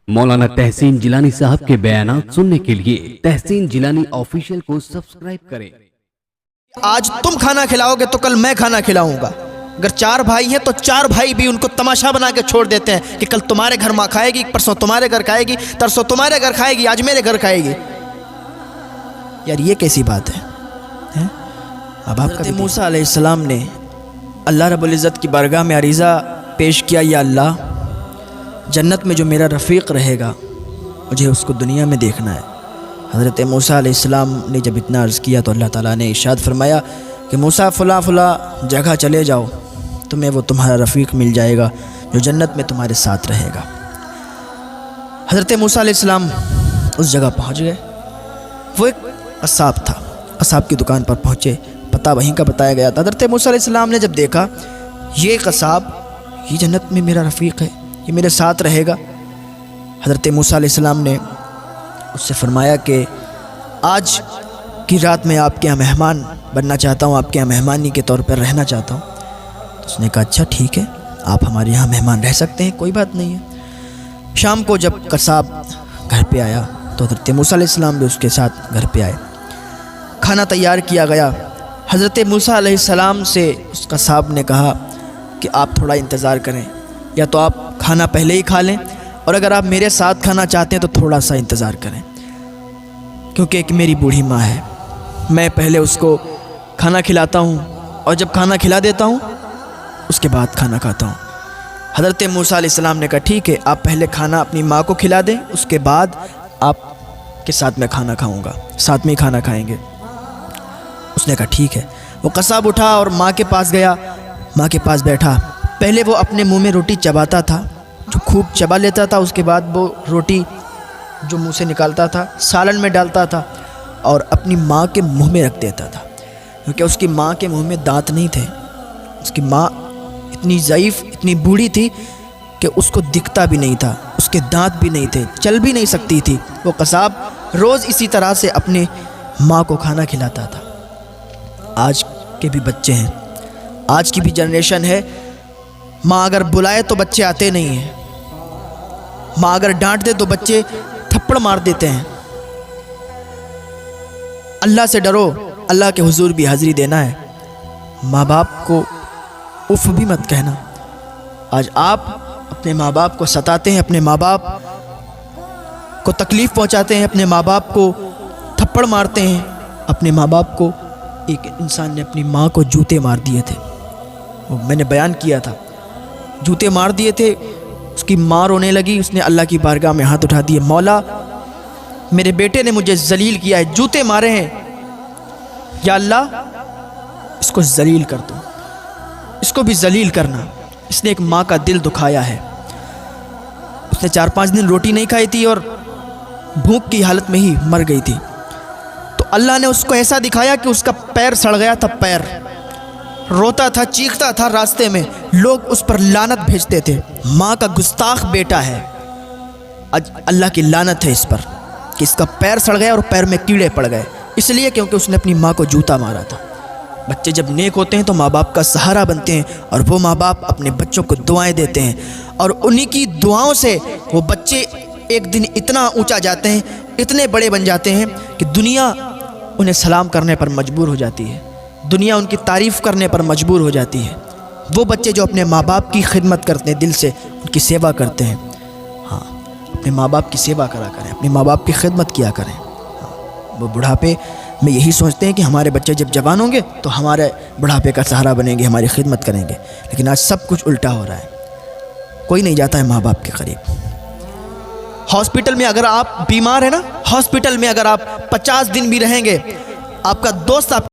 मौलाना तहसीन जिलानी साहब के बयानात सुनने के लिए तहसीन जिलानी ऑफिशियल को सब्सक्राइब करें। आज तुम खाना खिलाओगे तो कल मैं खाना खिलाऊंगा। अगर 4 भाई हैं तो 4 भाई भी उनको तमाशा बना के छोड़ देते हैं कि कल तुम्हारे घर माँ खाएगी, परसों तुम्हारे घर खाएगी, तरसों तुम्हारे घर खाएगी, आज मेरे घर खाएगी। यार ये कैसी बात है? अब आपका मूसा अलैहिस्सलाम ने अल्लाह रब्बुल इज़्ज़त की बारगाह में अरीज़ा पेश किया, या अल्लाह जन्नत में जो मेरा रफ़ीक रहेगा मुझे उसको दुनिया में देखना है। हज़रत मूसा अलैहिस्सलाम ने जब इतना अर्ज़ किया तो अल्लाह ताला ने इरशाद फरमाया कि मूसा फ़ला जगह चले जाओ, तुम्हें वो तुम्हारा रफ़ीक मिल जाएगा जो जन्नत में तुम्हारे साथ रहेगा। हज़रत मूसा अलैहिस्सलाम उस जगह पहुँच गए। वो एक कसाब था, कसाब की दुकान पर पहुँचे, पता वहीं का बताया गया था। हज़रत मूसा अलैहिस्सलाम ने जब देखा ये कसाब, ये जन्नत में मेरा रफ़ीक है, ये मेरे साथ रहेगा। हज़रत मूसा अलैहिस्सलाम ने उससे फरमाया कि आज की रात मैं आपके यहाँ मेहमान बनना चाहता हूँ, आपके यहाँ मेहमानी के तौर पर रहना चाहता हूँ। तो उसने कहा अच्छा ठीक है, आप हमारे यहाँ मेहमान रह सकते हैं, कोई बात नहीं है। शाम को जब कसाब घर पे आया तो हज़रत मूसा अलैहिस्सलाम भी उसके साथ घर पे आए। खाना तैयार किया गया। हज़रत मूसा अलैहिस्सलाम से उस कसाब ने कहा कि आप थोड़ा इंतज़ार करें, या तो आप खाना पहले ही खा लें, और अगर आप मेरे साथ खाना चाहते हैं तो थोड़ा सा इंतज़ार करें, क्योंकि एक मेरी बूढ़ी माँ है, मैं पहले उसको खाना खिलाता हूँ और जब खाना खिला देता हूँ उसके बाद खाना खाता हूँ। हज़रत मूसा अलैहिस्सलाम ने कहा ठीक है, आप पहले खाना अपनी माँ को खिला दें, उसके बाद आपके साथ मैं खाना खाऊँगा, साथ में ही खाना खाएँगे। उसने कहा ठीक है। वो कसाब उठा और माँ के पास गया, माँ के पास बैठा। पहले वो अपने मुंह में रोटी चबाता था, जो खूब चबा लेता था, उसके बाद वो रोटी जो मुंह से निकालता था सालन में डालता था और अपनी माँ के मुंह में रख देता था, क्योंकि उसकी माँ के मुंह में दांत नहीं थे। उसकी माँ इतनी ज़ईफ़, इतनी बूढ़ी थी कि उसको दिखता भी नहीं था, उसके दांत भी नहीं थे, चल भी नहीं सकती थी। वो कसाब रोज़ इसी तरह से अपने माँ को खाना खिलाता था। आज के भी बच्चे हैं, आज की भी जनरेशन है, माँ अगर बुलाए तो बच्चे आते नहीं हैं, माँ अगर डांट दे तो बच्चे थप्पड़ मार देते हैं। अल्लाह से डरो, अल्लाह के हुजूर भी हाज़िरी देना है। माँ बाप को उफ भी मत कहना। आज आप अपने माँ बाप को सताते हैं, अपने माँ बाप को तकलीफ़ पहुँचाते हैं, अपने माँ बाप को थप्पड़ मारते हैं। अपने माँ बाप को, एक इंसान ने अपनी माँ को जूते मार दिए थे, वो मैंने बयान किया था, जूते मार दिए थे। उसकी माँ रोने लगी, उसने अल्लाह की बारगाह में हाथ उठा दिए, मौला मेरे बेटे ने मुझे जलील किया है, जूते मारे हैं, या अल्लाह इसको जलील कर दो, इसको भी जलील करना। इसने एक माँ का दिल दुखाया है। उसने 4-5 दिन रोटी नहीं खाई थी और भूख की हालत में ही मर गई थी। तो अल्लाह ने उसको ऐसा दिखाया कि उसका पैर सड़ गया था, पैर रोता था, चीखता था, रास्ते में लोग उस पर लानत भेजते थे, माँ का गुस्ताख बेटा है। आज अल्लाह की लानत है इस पर कि इसका पैर सड़ गया और पैर में कीड़े पड़ गए, इसलिए क्योंकि उसने अपनी माँ को जूता मारा था। बच्चे जब नेक होते हैं तो माँ बाप का सहारा बनते हैं, और वो माँ बाप अपने बच्चों को दुआएं देते हैं, और उन्हीं की दुआओं से वो बच्चे एक दिन इतना ऊंचा जाते हैं, इतने बड़े बन जाते हैं कि दुनिया उन्हें सलाम करने पर मजबूर हो जाती है, दुनिया उनकी तारीफ़ करने पर मजबूर हो जाती है। वो बच्चे जो अपने माँ बाप की खिदमत करते हैं, दिल से उनकी सेवा करते हैं, हाँ अपने माँ बाप की सेवा करा करें, अपने माँ बाप की खिदमत किया करें। हाँ, वो बुढ़ापे में यही सोचते हैं कि हमारे बच्चे जब जवान होंगे तो हमारे बुढ़ापे का सहारा बनेंगे, हमारी खिदमत करेंगे। लेकिन आज सब कुछ उल्टा हो रहा है, कोई नहीं जाता है माँ बाप के करीब। हॉस्पिटल में अगर आप बीमार हैं ना, हॉस्पिटल में अगर आप 50 दिन भी रहेंगे, आपका दोस्त आप